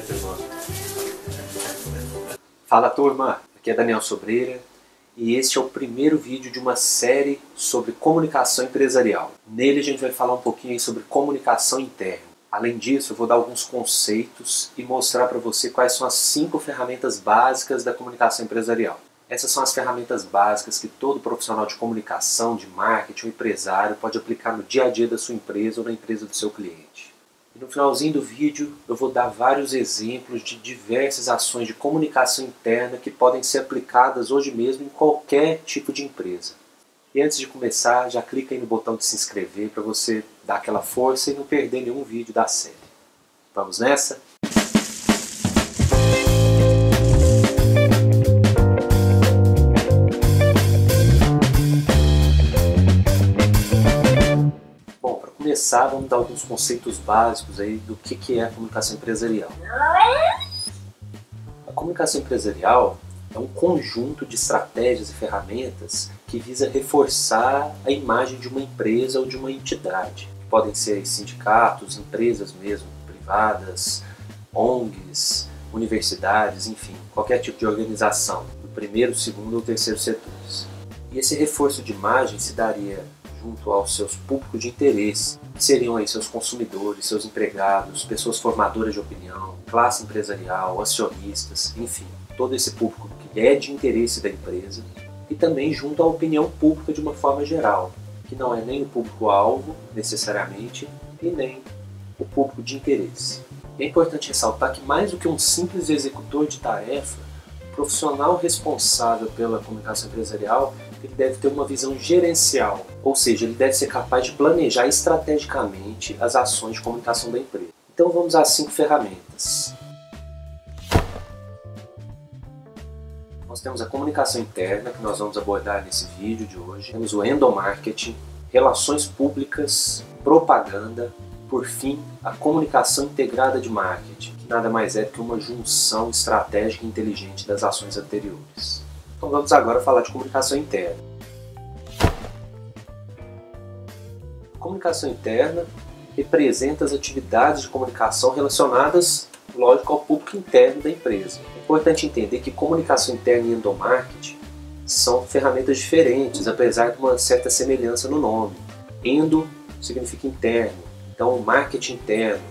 gentleman. Fala turma, aqui é Daniel Sobreira e este é o primeiro vídeo de uma série sobre comunicação empresarial. Nele a gente vai falar um pouquinho sobre comunicação interna. Além disso, eu vou dar alguns conceitos e mostrar para você quais são as 5 ferramentas básicas da comunicação empresarial. Essas são as ferramentas básicas que todo profissional de comunicação, de marketing ou empresário pode aplicar no dia a dia da sua empresa ou na empresa do seu cliente. E no finalzinho do vídeo eu vou dar vários exemplos de diversas ações de comunicação interna que podem ser aplicadas hoje mesmo em qualquer tipo de empresa. E antes de começar, já clica aí no botão de se inscrever para você dar aquela força e não perder nenhum vídeo da série. Vamos nessa? Bom, para começar, vamos dar alguns conceitos básicos aí do que é a comunicação empresarial. A comunicação empresarial é um conjunto de estratégias e ferramentas que visa reforçar a imagem de uma empresa ou de uma entidade. Podem ser sindicatos, empresas mesmo, privadas, ONGs, universidades, enfim, qualquer tipo de organização, do primeiro, segundo ou terceiro setores. E esse reforço de imagem se daria junto aos seus públicos de interesse, que seriam aí seus consumidores, seus empregados, pessoas formadoras de opinião, classe empresarial, acionistas, enfim, todo esse público que é de interesse da empresa, e também junto à opinião pública de uma forma geral, que não é nem o público-alvo, necessariamente, e nem o público de interesse. É importante ressaltar que mais do que um simples executor de tarefa, o profissional responsável pela comunicação empresarial, ele deve ter uma visão gerencial, ou seja, ele deve ser capaz de planejar estrategicamente as ações de comunicação da empresa. Então vamos às 5 ferramentas. Nós temos a comunicação interna, que nós vamos abordar nesse vídeo de hoje. Temos o endomarketing, relações públicas, propaganda, por fim, a comunicação integrada de marketing, que nada mais é do que uma junção estratégica e inteligente das ações anteriores. Então vamos agora falar de comunicação interna. A comunicação interna representa as atividades de comunicação relacionadas, lógico, ao público interno da empresa. É importante entender que comunicação interna e endomarketing são ferramentas diferentes, apesar de uma certa semelhança no nome. Endo significa interno, então marketing interno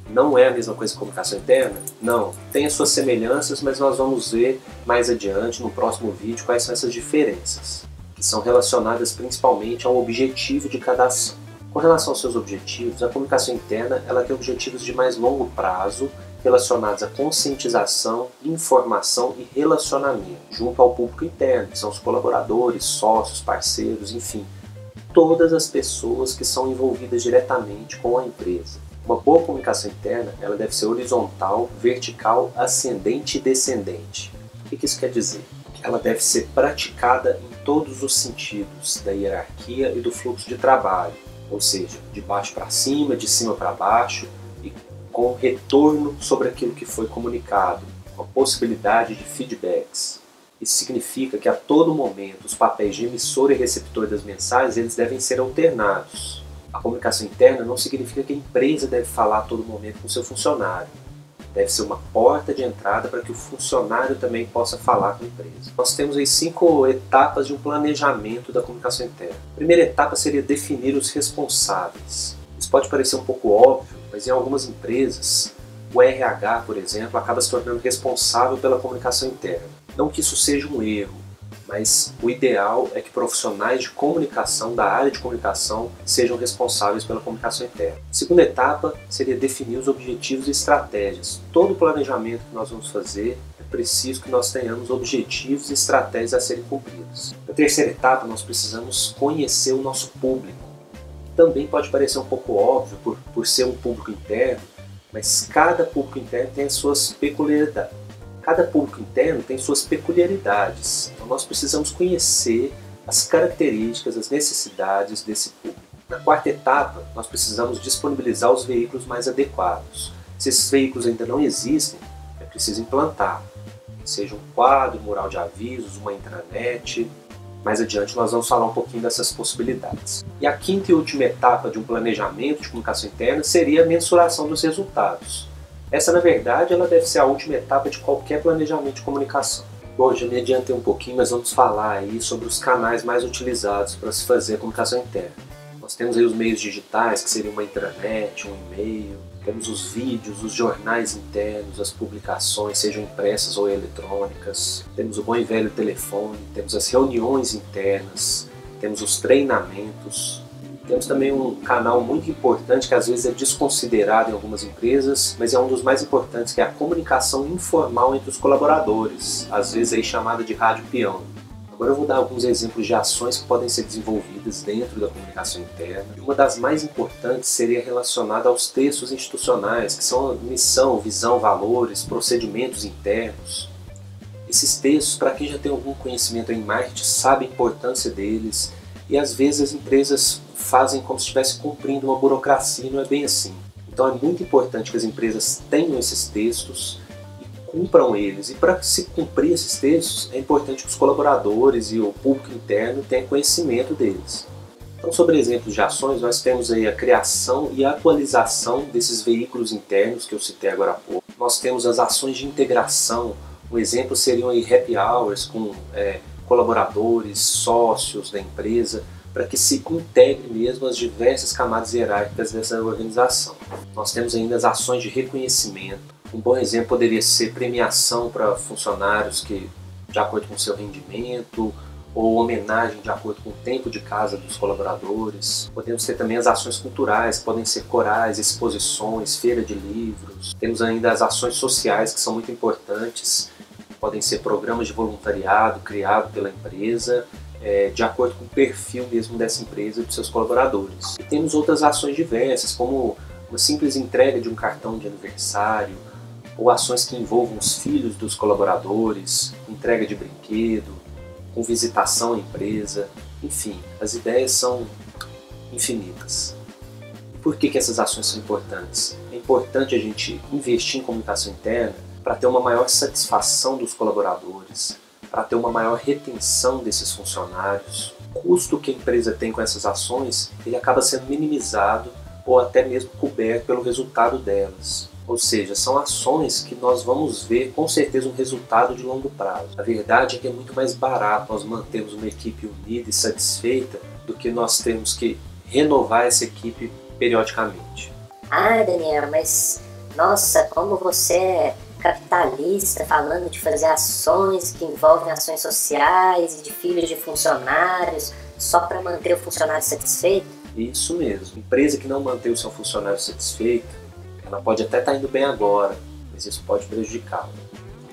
não é a mesma coisa que comunicação interna? Não, tem as suas semelhanças, mas nós vamos ver mais adiante, no próximo vídeo, quais são essas diferenças, que são relacionadas principalmente ao objetivo de cada ação. Com relação aos seus objetivos, a comunicação interna ela tem objetivos de mais longo prazo, relacionados à conscientização, informação e relacionamento, junto ao público interno, que são os colaboradores, sócios, parceiros, enfim, todas as pessoas que são envolvidas diretamente com a empresa. Uma boa comunicação interna ela deve ser horizontal, vertical, ascendente e descendente. O que isso quer dizer? Ela deve ser praticada em todos os sentidos da hierarquia e do fluxo de trabalho, ou seja, de baixo para cima, de cima para baixo, e com retorno sobre aquilo que foi comunicado, com a possibilidade de feedbacks. Isso significa que a todo momento os papéis de emissor e receptor das mensagens eles devem ser alternados. A comunicação interna não significa que a empresa deve falar a todo momento com o seu funcionário. Deve ser uma porta de entrada para que o funcionário também possa falar com a empresa. Nós temos aí 5 etapas de um planejamento da comunicação interna. A primeira etapa seria definir os responsáveis. Isso pode parecer um pouco óbvio, mas em algumas empresas, o RH, por exemplo, acaba se tornando responsável pela comunicação interna. Não que isso seja um erro, mas o ideal é que profissionais de comunicação, da área de comunicação, sejam responsáveis pela comunicação interna. A segunda etapa seria definir os objetivos e estratégias. Todo o planejamento que nós vamos fazer, é preciso que nós tenhamos objetivos e estratégias a serem cumpridos. Na terceira etapa, nós precisamos conhecer o nosso público. Também pode parecer um pouco óbvio por ser um público interno, mas cada público interno tem as suas peculiaridades. Cada público interno tem suas peculiaridades, então nós precisamos conhecer as características, as necessidades desse público. Na quarta etapa, nós precisamos disponibilizar os veículos mais adequados. Se esses veículos ainda não existem, é preciso implantar, seja um quadro, um mural de avisos, uma intranet. Mais adiante nós vamos falar um pouquinho dessas possibilidades. E a quinta e última etapa de um planejamento de comunicação interna seria a mensuração dos resultados. Essa, na verdade, ela deve ser a última etapa de qualquer planejamento de comunicação. Bom, já me adiantei um pouquinho, mas vamos falar aí sobre os canais mais utilizados para se fazer a comunicação interna. Nós temos aí os meios digitais, que seriam uma intranet, um e-mail, temos os vídeos, os jornais internos, as publicações, sejam impressas ou eletrônicas, temos o bom e velho telefone, temos as reuniões internas, temos os treinamentos. Temos também um canal muito importante que às vezes é desconsiderado em algumas empresas, mas é um dos mais importantes, que é a comunicação informal entre os colaboradores, às vezes aí chamada de rádio peão. Agora eu vou dar alguns exemplos de ações que podem ser desenvolvidas dentro da comunicação interna. E uma das mais importantes seria relacionada aos textos institucionais, que são missão, visão, valores, procedimentos internos. Esses textos, para quem já tem algum conhecimento em marketing, sabe a importância deles, e às vezes as empresas fazem como se estivesse cumprindo uma burocracia, e não é bem assim. Então é muito importante que as empresas tenham esses textos e cumpram eles. E para se cumprir esses textos, é importante que os colaboradores e o público interno tenham conhecimento deles. Então, sobre exemplos de ações, nós temos aí a criação e a atualização desses veículos internos que eu citei agora há pouco. Nós temos as ações de integração. Um exemplo seriam aí happy hours com colaboradores, sócios da empresa, para que se integre mesmo as diversas camadas hierárquicas dessa organização. Nós temos ainda as ações de reconhecimento. Um bom exemplo poderia ser premiação para funcionários que, de acordo com o seu rendimento, ou homenagem de acordo com o tempo de casa dos colaboradores. Podemos ter também as ações culturais, que podem ser corais, exposições, feira de livros. Temos ainda as ações sociais, que são muito importantes. Podem ser programas de voluntariado criado pela empresa, de acordo com o perfil mesmo dessa empresa e dos seus colaboradores. E temos outras ações diversas, como uma simples entrega de um cartão de aniversário, ou ações que envolvam os filhos dos colaboradores, entrega de brinquedo, com visitação à empresa, enfim, as ideias são infinitas. E por que essas ações são importantes? É importante a gente investir em comunicação interna para ter uma maior satisfação dos colaboradores, para ter uma maior retenção desses funcionários. O custo que a empresa tem com essas ações, ele acaba sendo minimizado ou até mesmo coberto pelo resultado delas. Ou seja, são ações que nós vamos ver com certeza um resultado de longo prazo. A verdade é que é muito mais barato nós mantermos uma equipe unida e satisfeita do que nós termos que renovar essa equipe periodicamente. Ah, Daniel, mas nossa, como você é capitalista, falando de fazer ações que envolvem ações sociais e de filhos de funcionários só para manter o funcionário satisfeito? Isso mesmo. Empresa que não mantém o seu funcionário satisfeito, ela pode até estar indo bem agora, mas isso pode prejudicá-la.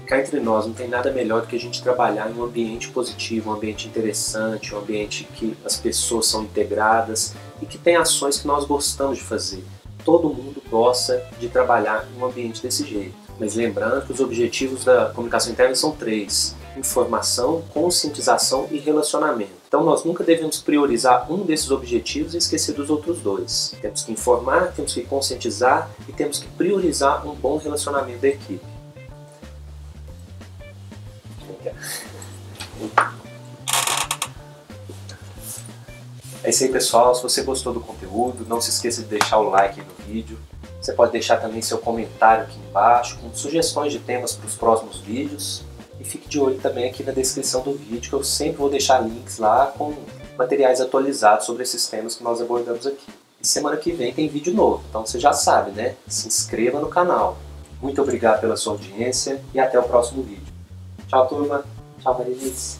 Cá entre nós, não tem nada melhor do que a gente trabalhar em um ambiente positivo, um ambiente interessante, um ambiente que as pessoas são integradas e que tem ações que nós gostamos de fazer. Todo mundo gosta de trabalhar em um ambiente desse jeito. Mas lembrando que os objetivos da comunicação interna são 3: informação, conscientização e relacionamento. Então nós nunca devemos priorizar um desses objetivos e esquecer dos outros 2. Temos que informar, temos que conscientizar e temos que priorizar um bom relacionamento da equipe. É isso aí, pessoal. Se você gostou do conteúdo, não se esqueça de deixar o like no vídeo. Você pode deixar também seu comentário aqui embaixo com sugestões de temas para os próximos vídeos. E fique de olho também aqui na descrição do vídeo, que eu sempre vou deixar links lá com materiais atualizados sobre esses temas que nós abordamos aqui. E semana que vem tem vídeo novo, então você já sabe, né? Se inscreva no canal. Muito obrigado pela sua audiência e até o próximo vídeo. Tchau, turma. Tchau, Marilise.